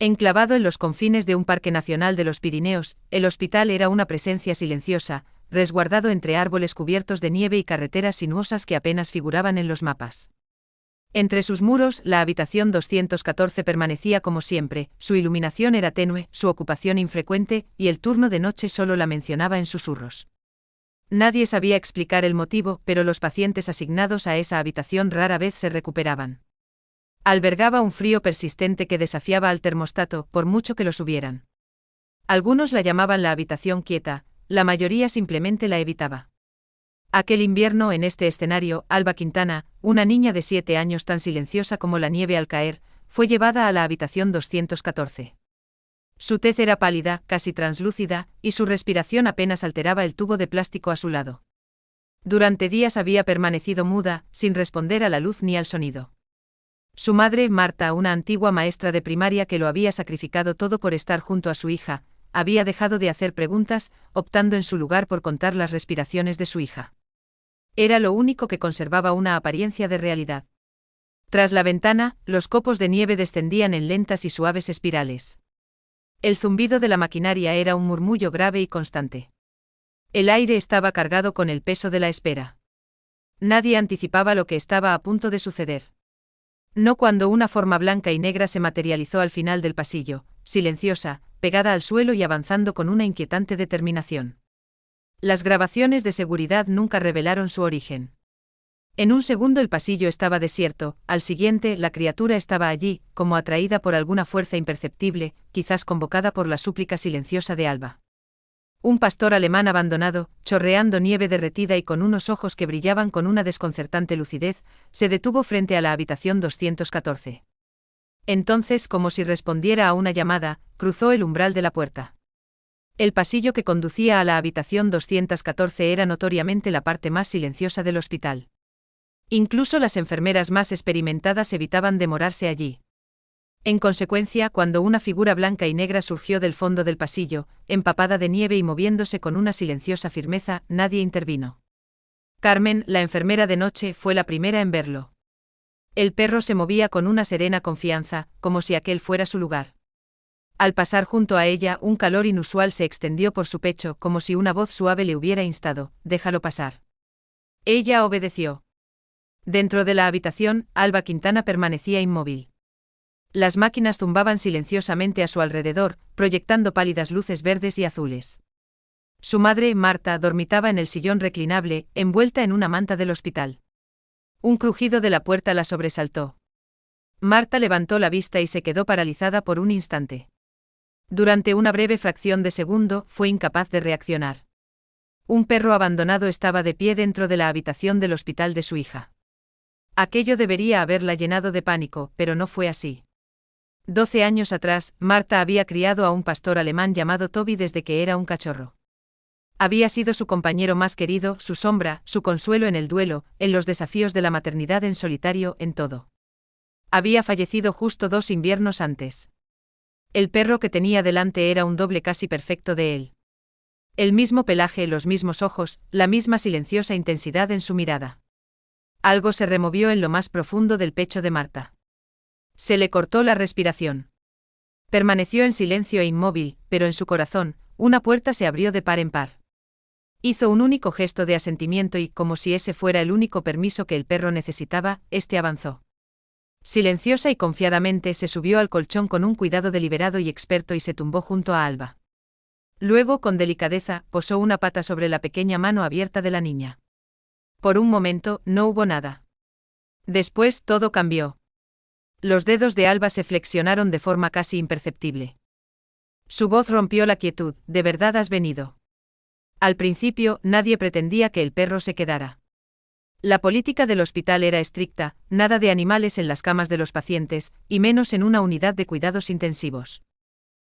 Enclavado en los confines de un parque nacional de los Pirineos, el hospital era una presencia silenciosa, resguardado entre árboles cubiertos de nieve y carreteras sinuosas que apenas figuraban en los mapas. Entre sus muros, la habitación 214 permanecía como siempre, su iluminación era tenue, su ocupación infrecuente, y el turno de noche solo la mencionaba en susurros. Nadie sabía explicar el motivo, pero los pacientes asignados a esa habitación rara vez se recuperaban. Albergaba un frío persistente que desafiaba al termostato, por mucho que lo subieran. Algunos la llamaban la habitación quieta, la mayoría simplemente la evitaba. Aquel invierno en este escenario, Alba Quintana, una niña de 7 años tan silenciosa como la nieve al caer, fue llevada a la habitación 214. Su tez era pálida, casi translúcida, y su respiración apenas alteraba el tubo de plástico a su lado. Durante días había permanecido muda, sin responder a la luz ni al sonido. Su madre, Marta, una antigua maestra de primaria que lo había sacrificado todo por estar junto a su hija, había dejado de hacer preguntas, optando en su lugar por contar las respiraciones de su hija. Era lo único que conservaba una apariencia de realidad. Tras la ventana, los copos de nieve descendían en lentas y suaves espirales. El zumbido de la maquinaria era un murmullo grave y constante. El aire estaba cargado con el peso de la espera. Nadie anticipaba lo que estaba a punto de suceder. No cuando una forma blanca y negra se materializó al final del pasillo, silenciosa, pegada al suelo y avanzando con una inquietante determinación. Las grabaciones de seguridad nunca revelaron su origen. En un segundo el pasillo estaba desierto, al siguiente la criatura estaba allí, como atraída por alguna fuerza imperceptible, quizás convocada por la súplica silenciosa de Alba. Un pastor alemán abandonado, chorreando nieve derretida y con unos ojos que brillaban con una desconcertante lucidez, se detuvo frente a la habitación 214. Entonces, como si respondiera a una llamada, cruzó el umbral de la puerta. El pasillo que conducía a la habitación 214 era notoriamente la parte más silenciosa del hospital. Incluso las enfermeras más experimentadas evitaban demorarse allí. En consecuencia, cuando una figura blanca y negra surgió del fondo del pasillo, empapada de nieve y moviéndose con una silenciosa firmeza, nadie intervino. Carmen, la enfermera de noche, fue la primera en verlo. El perro se movía con una serena confianza, como si aquel fuera su lugar. Al pasar junto a ella, un calor inusual se extendió por su pecho, como si una voz suave le hubiera instado: «Déjalo pasar». Ella obedeció. Dentro de la habitación, Alba Quintana permanecía inmóvil. Las máquinas zumbaban silenciosamente a su alrededor, proyectando pálidas luces verdes y azules. Su madre, Marta, dormitaba en el sillón reclinable, envuelta en una manta del hospital. Un crujido de la puerta la sobresaltó. Marta levantó la vista y se quedó paralizada por un instante. Durante una breve fracción de segundo, fue incapaz de reaccionar. Un perro abandonado estaba de pie dentro de la habitación del hospital de su hija. Aquello debería haberla llenado de pánico, pero no fue así. 12 años atrás, Marta había criado a un pastor alemán llamado Toby desde que era un cachorro. Había sido su compañero más querido, su sombra, su consuelo en el duelo, en los desafíos de la maternidad en solitario, en todo. Había fallecido justo 2 inviernos antes. El perro que tenía delante era un doble casi perfecto de él. El mismo pelaje, los mismos ojos, la misma silenciosa intensidad en su mirada. Algo se removió en lo más profundo del pecho de Marta. Se le cortó la respiración. Permaneció en silencio e inmóvil, pero en su corazón, una puerta se abrió de par en par. Hizo un único gesto de asentimiento y, como si ese fuera el único permiso que el perro necesitaba, este avanzó. Silenciosa y confiadamente se subió al colchón con un cuidado deliberado y experto y se tumbó junto a Alba. Luego, con delicadeza, posó una pata sobre la pequeña mano abierta de la niña. Por un momento, no hubo nada. Después, todo cambió. Los dedos de Alba se flexionaron de forma casi imperceptible. Su voz rompió la quietud: «¿De verdad has venido?» Al principio, nadie pretendía que el perro se quedara. La política del hospital era estricta: nada de animales en las camas de los pacientes, y menos en una unidad de cuidados intensivos.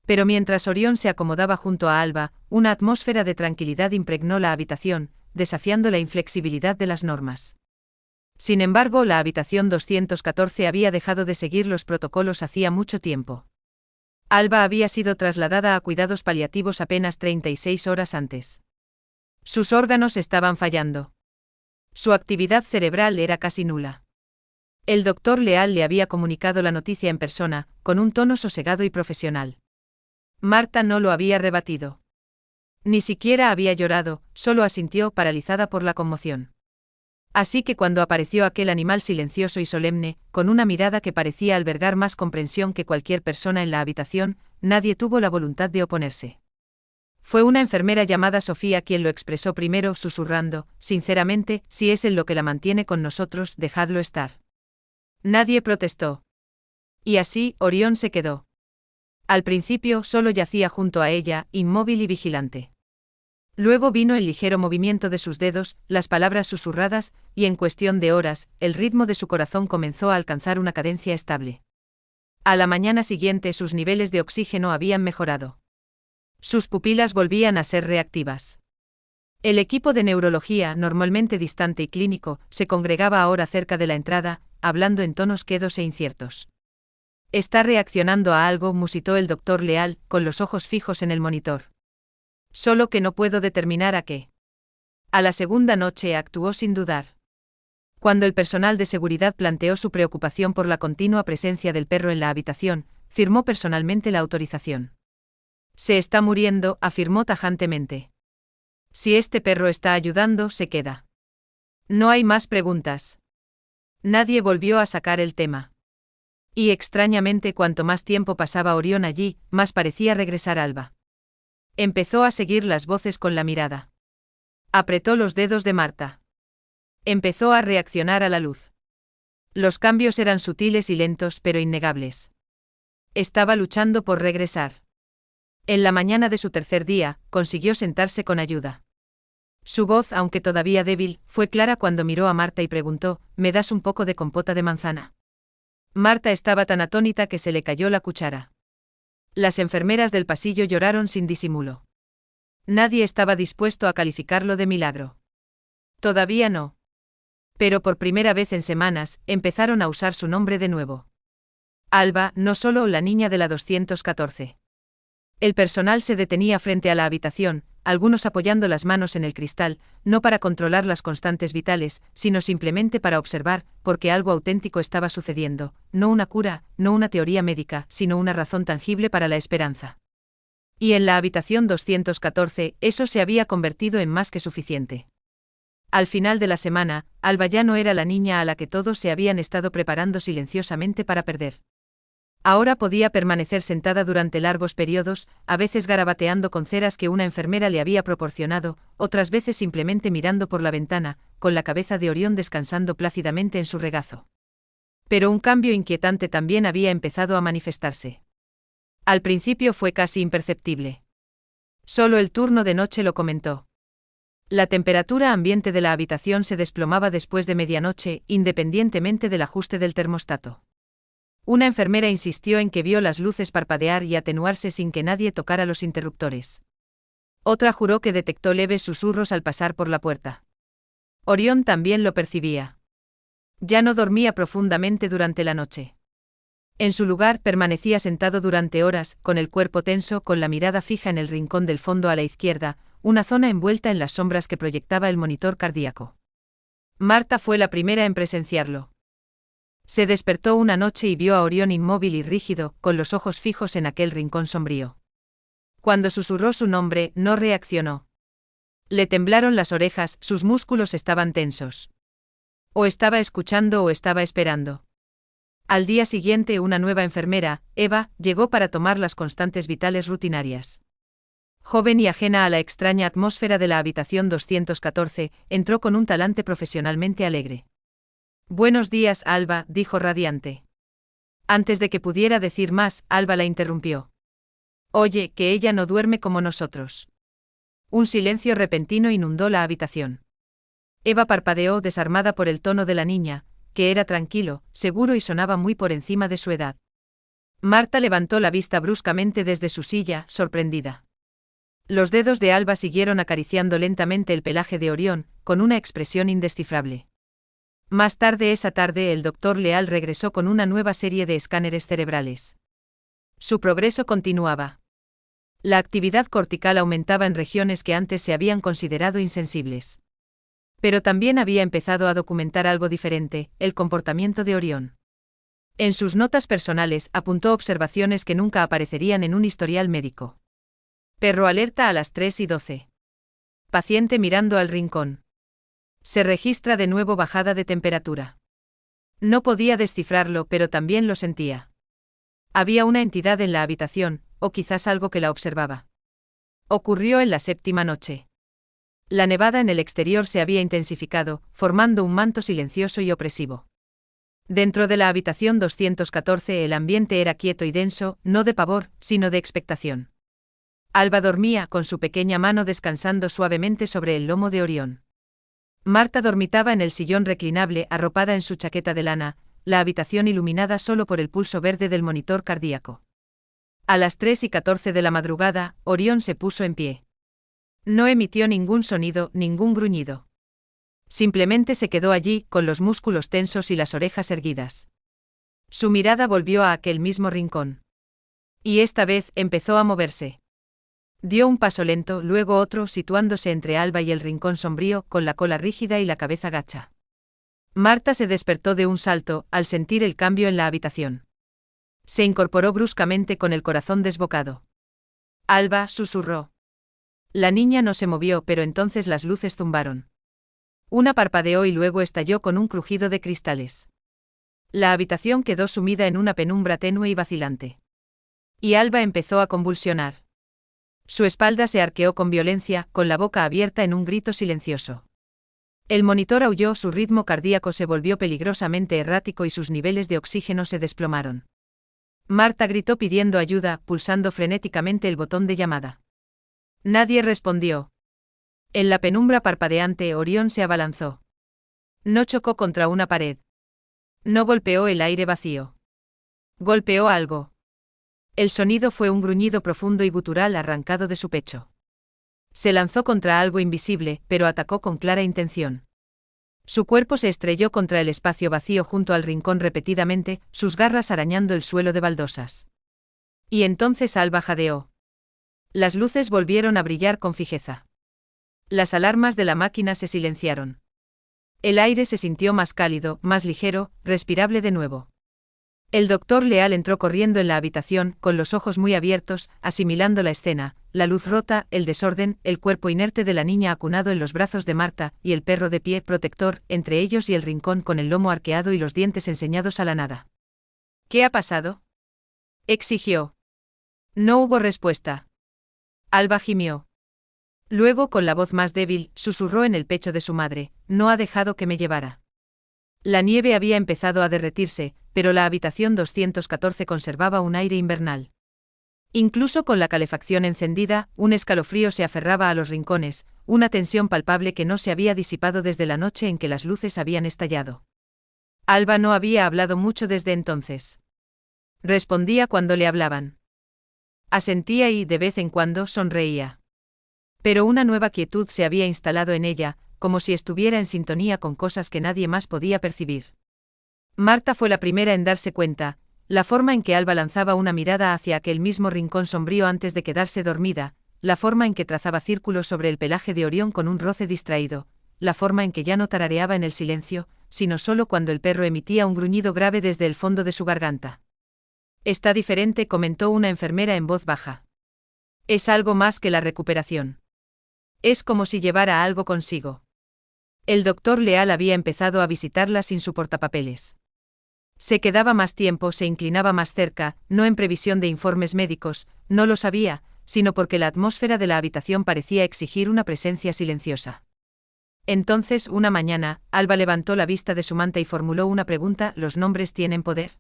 Pero mientras Orión se acomodaba junto a Alba, una atmósfera de tranquilidad impregnó la habitación, desafiando la inflexibilidad de las normas. Sin embargo, la habitación 214 había dejado de seguir los protocolos hacía mucho tiempo. Alba había sido trasladada a cuidados paliativos apenas 36 horas antes. Sus órganos estaban fallando. Su actividad cerebral era casi nula. El doctor Leal le había comunicado la noticia en persona, con un tono sosegado y profesional. Marta no lo había rebatido. Ni siquiera había llorado, solo asintió, paralizada por la conmoción. Así que cuando apareció aquel animal silencioso y solemne, con una mirada que parecía albergar más comprensión que cualquier persona en la habitación, nadie tuvo la voluntad de oponerse. Fue una enfermera llamada Sofía quien lo expresó primero, susurrando: sinceramente, si es él lo que la mantiene con nosotros, dejadlo estar. Nadie protestó. Y así, Orión se quedó. Al principio solo yacía junto a ella, inmóvil y vigilante. Luego vino el ligero movimiento de sus dedos, las palabras susurradas, y en cuestión de horas, el ritmo de su corazón comenzó a alcanzar una cadencia estable. A la mañana siguiente sus niveles de oxígeno habían mejorado. Sus pupilas volvían a ser reactivas. El equipo de neurología, normalmente distante y clínico, se congregaba ahora cerca de la entrada, hablando en tonos quedos e inciertos. «Está reaccionando a algo», musitó el doctor Leal, con los ojos fijos en el monitor. «Solo que no puedo determinar a qué». A la segunda noche actuó sin dudar. Cuando el personal de seguridad planteó su preocupación por la continua presencia del perro en la habitación, firmó personalmente la autorización. «Se está muriendo», afirmó tajantemente. «Si este perro está ayudando, se queda». No hay más preguntas. Nadie volvió a sacar el tema. Y extrañamente, cuanto más tiempo pasaba Orión allí, más parecía regresar Alba. Empezó a seguir las voces con la mirada. Apretó los dedos de Marta. Empezó a reaccionar a la luz. Los cambios eran sutiles y lentos, pero innegables. Estaba luchando por regresar. En la mañana de su tercer día, consiguió sentarse con ayuda. Su voz, aunque todavía débil, fue clara cuando miró a Marta y preguntó: «¿Me das un poco de compota de manzana?». Marta estaba tan atónita que se le cayó la cuchara. Las enfermeras del pasillo lloraron sin disimulo. Nadie estaba dispuesto a calificarlo de milagro. Todavía no. Pero por primera vez en semanas, empezaron a usar su nombre de nuevo. Alba, no solo la niña de la 214. El personal se detenía frente a la habitación, algunos apoyando las manos en el cristal, no para controlar las constantes vitales, sino simplemente para observar, porque algo auténtico estaba sucediendo, no una cura, no una teoría médica, sino una razón tangible para la esperanza. Y en la habitación 214, eso se había convertido en más que suficiente. Al final de la semana, Alba ya no era la niña a la que todos se habían estado preparando silenciosamente para perder. Ahora podía permanecer sentada durante largos periodos, a veces garabateando con ceras que una enfermera le había proporcionado, otras veces simplemente mirando por la ventana, con la cabeza de Orión descansando plácidamente en su regazo. Pero un cambio inquietante también había empezado a manifestarse. Al principio fue casi imperceptible. Solo el turno de noche lo comentó. La temperatura ambiente de la habitación se desplomaba después de medianoche, independientemente del ajuste del termostato. Una enfermera insistió en que vio las luces parpadear y atenuarse sin que nadie tocara los interruptores. Otra juró que detectó leves susurros al pasar por la puerta. Orión también lo percibía. Ya no dormía profundamente durante la noche. En su lugar permanecía sentado durante horas, con el cuerpo tenso, con la mirada fija en el rincón del fondo a la izquierda, una zona envuelta en las sombras que proyectaba el monitor cardíaco. Marta fue la primera en presenciarlo. Se despertó una noche y vio a Orión inmóvil y rígido, con los ojos fijos en aquel rincón sombrío. Cuando susurró su nombre, no reaccionó. Le temblaron las orejas, sus músculos estaban tensos. O estaba escuchando o estaba esperando. Al día siguiente una nueva enfermera, Eva, llegó para tomar las constantes vitales rutinarias. Joven y ajena a la extraña atmósfera de la habitación 214, entró con un talante profesionalmente alegre. «Buenos días, Alba», dijo radiante. Antes de que pudiera decir más, Alba la interrumpió. «Oye, que ella no duerme como nosotros». Un silencio repentino inundó la habitación. Eva parpadeó, desarmada por el tono de la niña, que era tranquilo, seguro y sonaba muy por encima de su edad. Marta levantó la vista bruscamente desde su silla, sorprendida. Los dedos de Alba siguieron acariciando lentamente el pelaje de Orión, con una expresión indescifrable. Más tarde esa tarde el doctor Leal regresó con una nueva serie de escáneres cerebrales. Su progreso continuaba. La actividad cortical aumentaba en regiones que antes se habían considerado insensibles. Pero también había empezado a documentar algo diferente, el comportamiento de Orión. En sus notas personales apuntó observaciones que nunca aparecerían en un historial médico. Perro alerta a las 3:12. Paciente mirando al rincón. Se registra de nuevo bajada de temperatura. No podía descifrarlo, pero también lo sentía. Había una entidad en la habitación, o quizás algo que la observaba. Ocurrió en la 7ª noche. La nevada en el exterior se había intensificado, formando un manto silencioso y opresivo. Dentro de la habitación 214 el ambiente era quieto y denso, no de pavor, sino de expectación. Alba dormía, con su pequeña mano descansando suavemente sobre el lomo de Orión. Marta dormitaba en el sillón reclinable, arropada en su chaqueta de lana, la habitación iluminada solo por el pulso verde del monitor cardíaco. A las 3:14 de la madrugada, Orión se puso en pie. No emitió ningún sonido, ningún gruñido. Simplemente se quedó allí, con los músculos tensos y las orejas erguidas. Su mirada volvió a aquel mismo rincón. Y esta vez empezó a moverse. Dio un paso lento, luego otro, situándose entre Alba y el rincón sombrío, con la cola rígida y la cabeza gacha. Marta se despertó de un salto, al sentir el cambio en la habitación. Se incorporó bruscamente con el corazón desbocado. Alba, susurró. La niña no se movió, pero entonces las luces zumbaron. Una parpadeó y luego estalló con un crujido de cristales. La habitación quedó sumida en una penumbra tenue y vacilante. Y Alba empezó a convulsionar. Su espalda se arqueó con violencia, con la boca abierta en un grito silencioso. El monitor aulló, su ritmo cardíaco se volvió peligrosamente errático y sus niveles de oxígeno se desplomaron. Marta gritó pidiendo ayuda, pulsando frenéticamente el botón de llamada. Nadie respondió. En la penumbra parpadeante, Orión se abalanzó. No chocó contra una pared. No golpeó el aire vacío. Golpeó algo. El sonido fue un gruñido profundo y gutural arrancado de su pecho. Se lanzó contra algo invisible, pero atacó con clara intención. Su cuerpo se estrelló contra el espacio vacío junto al rincón repetidamente, sus garras arañando el suelo de baldosas. Y entonces Alba jadeó. Las luces volvieron a brillar con fijeza. Las alarmas de la máquina se silenciaron. El aire se sintió más cálido, más ligero, respirable de nuevo. El doctor Leal entró corriendo en la habitación, con los ojos muy abiertos, asimilando la escena, la luz rota, el desorden, el cuerpo inerte de la niña acunado en los brazos de Marta, y el perro de pie, protector, entre ellos y el rincón con el lomo arqueado y los dientes enseñados a la nada. ¿Qué ha pasado?, exigió. No hubo respuesta. Alba gimió. Luego, con la voz más débil, susurró en el pecho de su madre: no ha dejado que me llevara. La nieve había empezado a derretirse, pero la habitación 214 conservaba un aire invernal. Incluso con la calefacción encendida, un escalofrío se aferraba a los rincones, una tensión palpable que no se había disipado desde la noche en que las luces habían estallado. Alba no había hablado mucho desde entonces. Respondía cuando le hablaban. Asentía y, de vez en cuando, sonreía. Pero una nueva quietud se había instalado en ella, como si estuviera en sintonía con cosas que nadie más podía percibir. Marta fue la primera en darse cuenta, la forma en que Alba lanzaba una mirada hacia aquel mismo rincón sombrío antes de quedarse dormida, la forma en que trazaba círculos sobre el pelaje de Orión con un roce distraído, la forma en que ya no tarareaba en el silencio, sino solo cuando el perro emitía un gruñido grave desde el fondo de su garganta. Está diferente, comentó una enfermera en voz baja. Es algo más que la recuperación. Es como si llevara algo consigo. El doctor Leal había empezado a visitarla sin su portapapeles. Se quedaba más tiempo, se inclinaba más cerca, no en previsión de informes médicos, no lo sabía, sino porque la atmósfera de la habitación parecía exigir una presencia silenciosa. Entonces, una mañana, Alba levantó la vista de su manta y formuló una pregunta: ¿los nombres tienen poder?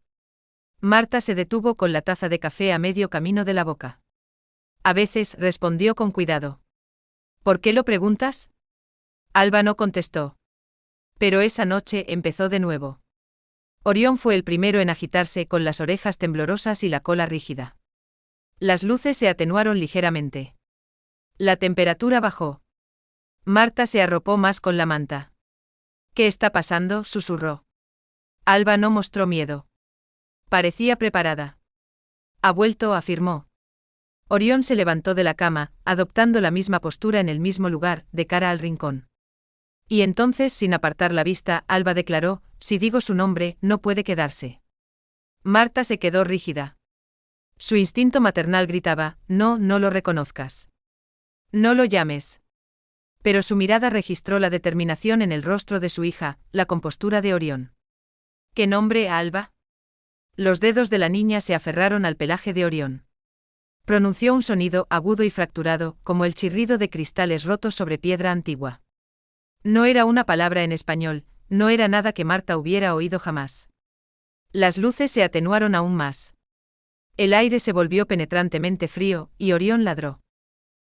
Marta se detuvo con la taza de café a medio camino de la boca. A veces, respondió con cuidado. ¿Por qué lo preguntas? Alba no contestó. Pero esa noche empezó de nuevo. Orión fue el primero en agitarse, con las orejas temblorosas y la cola rígida. Las luces se atenuaron ligeramente. La temperatura bajó. Marta se arropó más con la manta. ¿Qué está pasando?, susurró. Alba no mostró miedo. Parecía preparada. Ha vuelto, afirmó. Orión se levantó de la cama, adoptando la misma postura en el mismo lugar, de cara al rincón. Y entonces, sin apartar la vista, Alba declaró: si digo su nombre, no puede quedarse. Marta se quedó rígida. Su instinto maternal gritaba: no, no lo reconozcas. No lo llames. Pero su mirada registró la determinación en el rostro de su hija, la compostura de Orión. ¿Qué nombre, Alba? Los dedos de la niña se aferraron al pelaje de Orión. Pronunció un sonido agudo y fracturado, como el chirrido de cristales rotos sobre piedra antigua. No era una palabra en español, no era nada que Marta hubiera oído jamás. Las luces se atenuaron aún más. El aire se volvió penetrantemente frío, y Orión ladró.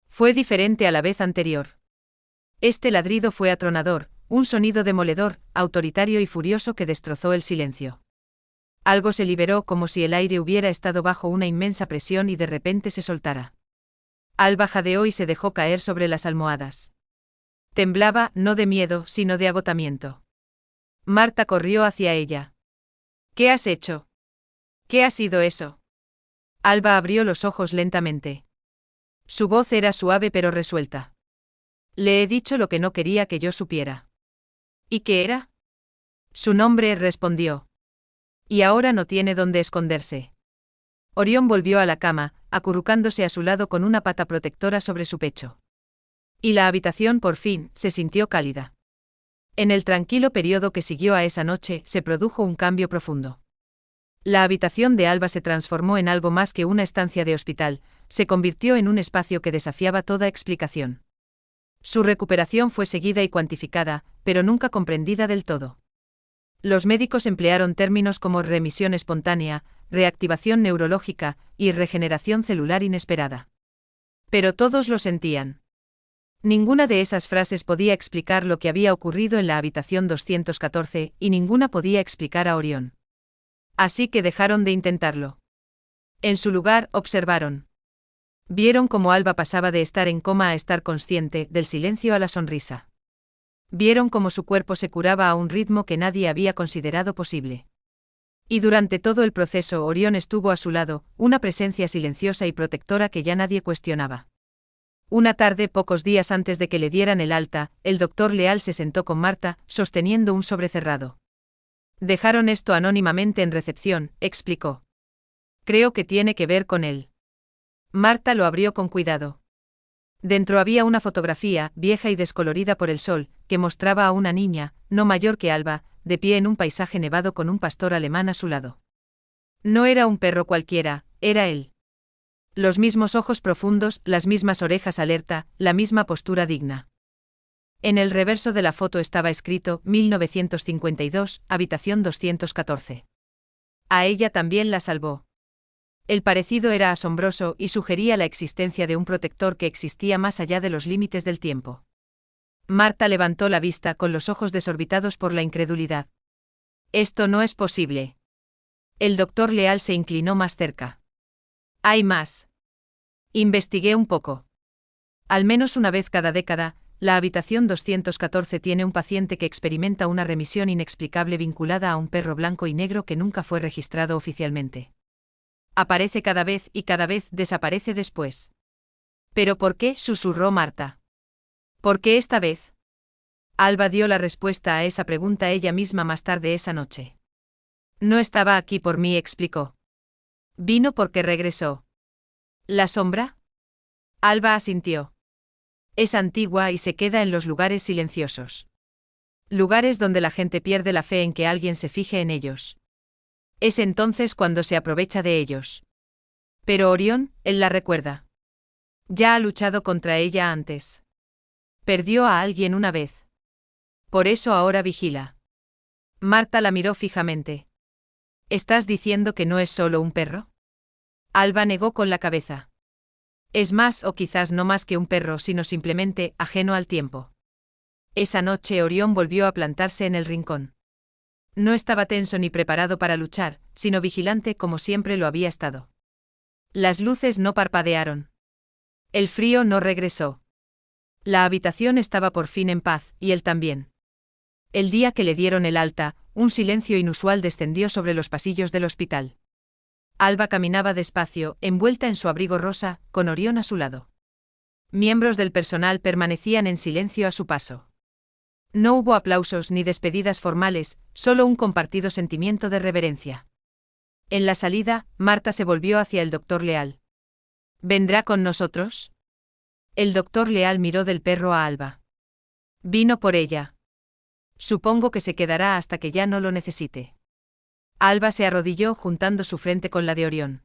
Fue diferente a la vez anterior. Este ladrido fue atronador, un sonido demoledor, autoritario y furioso que destrozó el silencio. Algo se liberó como si el aire hubiera estado bajo una inmensa presión y de repente se soltara. Alba jadeó y se dejó caer sobre las almohadas. Temblaba, no de miedo, sino de agotamiento. Marta corrió hacia ella. ¿Qué has hecho? ¿Qué ha sido eso? Alba abrió los ojos lentamente. Su voz era suave pero resuelta. Le he dicho lo que no quería que yo supiera. ¿Y qué era? Su nombre, respondió. Y ahora no tiene dónde esconderse. Orión volvió a la cama, acurrucándose a su lado con una pata protectora sobre su pecho. Y la habitación por fin se sintió cálida. En el tranquilo periodo que siguió a esa noche se produjo un cambio profundo. La habitación de Alba se transformó en algo más que una estancia de hospital, se convirtió en un espacio que desafiaba toda explicación. Su recuperación fue seguida y cuantificada, pero nunca comprendida del todo. Los médicos emplearon términos como remisión espontánea, reactivación neurológica y regeneración celular inesperada. Pero todos lo sentían. Ninguna de esas frases podía explicar lo que había ocurrido en la habitación 214, y ninguna podía explicar a Orión. Así que dejaron de intentarlo. En su lugar, observaron. Vieron cómo Alba pasaba de estar en coma a estar consciente, del silencio a la sonrisa. Vieron cómo su cuerpo se curaba a un ritmo que nadie había considerado posible. Y durante todo el proceso Orión estuvo a su lado, una presencia silenciosa y protectora que ya nadie cuestionaba. Una tarde, pocos días antes de que le dieran el alta, el doctor Leal se sentó con Marta, sosteniendo un sobre cerrado. Dejaron esto anónimamente en recepción, explicó. Creo que tiene que ver con él. Marta lo abrió con cuidado. Dentro había una fotografía, vieja y descolorida por el sol, que mostraba a una niña, no mayor que Alba, de pie en un paisaje nevado con un pastor alemán a su lado. No era un perro cualquiera, era él. Los mismos ojos profundos, las mismas orejas alerta, la misma postura digna. En el reverso de la foto estaba escrito: 1952, habitación 214. A ella también la salvó. El parecido era asombroso y sugería la existencia de un protector que existía más allá de los límites del tiempo. Marta levantó la vista con los ojos desorbitados por la incredulidad. Esto no es posible. El doctor Leal se inclinó más cerca. Hay más. Investigué un poco. Al menos una vez cada década, la habitación 214 tiene un paciente que experimenta una remisión inexplicable vinculada a un perro blanco y negro que nunca fue registrado oficialmente. Aparece cada vez y cada vez desaparece después. ¿Pero por qué?, susurró Marta. ¿Por qué esta vez? Alba dio la respuesta a esa pregunta ella misma más tarde esa noche. No estaba aquí por mí, explicó. Vino porque regresó. ¿La sombra? Alba asintió. Es antigua y se queda en los lugares silenciosos. Lugares donde la gente pierde la fe en que alguien se fije en ellos. Es entonces cuando se aprovecha de ellos. Pero Orión, él la recuerda. Ya ha luchado contra ella antes. Perdió a alguien una vez. Por eso ahora vigila. Marta la miró fijamente. ¿Estás diciendo que no es solo un perro? Alba negó con la cabeza. Es más, o quizás no más que un perro, sino simplemente ajeno al tiempo. Esa noche Orión volvió a plantarse en el rincón. No estaba tenso ni preparado para luchar, sino vigilante como siempre lo había estado. Las luces no parpadearon. El frío no regresó. La habitación estaba por fin en paz, y él también. El día que le dieron el alta, un silencio inusual descendió sobre los pasillos del hospital. Alba caminaba despacio, envuelta en su abrigo rosa, con Orión a su lado. Miembros del personal permanecían en silencio a su paso. No hubo aplausos ni despedidas formales, solo un compartido sentimiento de reverencia. En la salida, Marta se volvió hacia el doctor Leal. ¿Vendrá con nosotros? El doctor Leal miró del perro a Alba. Vino por ella. Supongo que se quedará hasta que ya no lo necesite. Alba se arrodilló juntando su frente con la de Orión.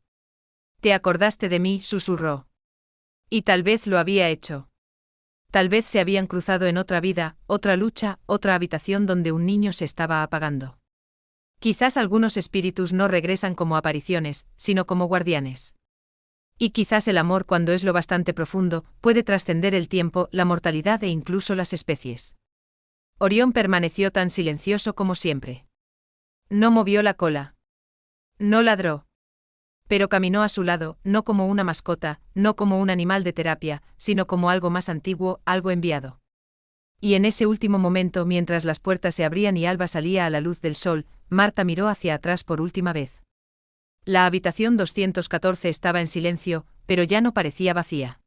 «¿Te acordaste de mí?», susurró. Y tal vez lo había hecho. Tal vez se habían cruzado en otra vida, otra lucha, otra habitación donde un niño se estaba apagando. Quizás algunos espíritus no regresan como apariciones, sino como guardianes. Y quizás el amor, cuando es lo bastante profundo, puede trascender el tiempo, la mortalidad e incluso las especies. Orión permaneció tan silencioso como siempre. No movió la cola. No ladró. Pero caminó a su lado, no como una mascota, no como un animal de terapia, sino como algo más antiguo, algo enviado. Y en ese último momento, mientras las puertas se abrían y Alba salía a la luz del sol, Marta miró hacia atrás por última vez. La habitación 214 estaba en silencio, pero ya no parecía vacía.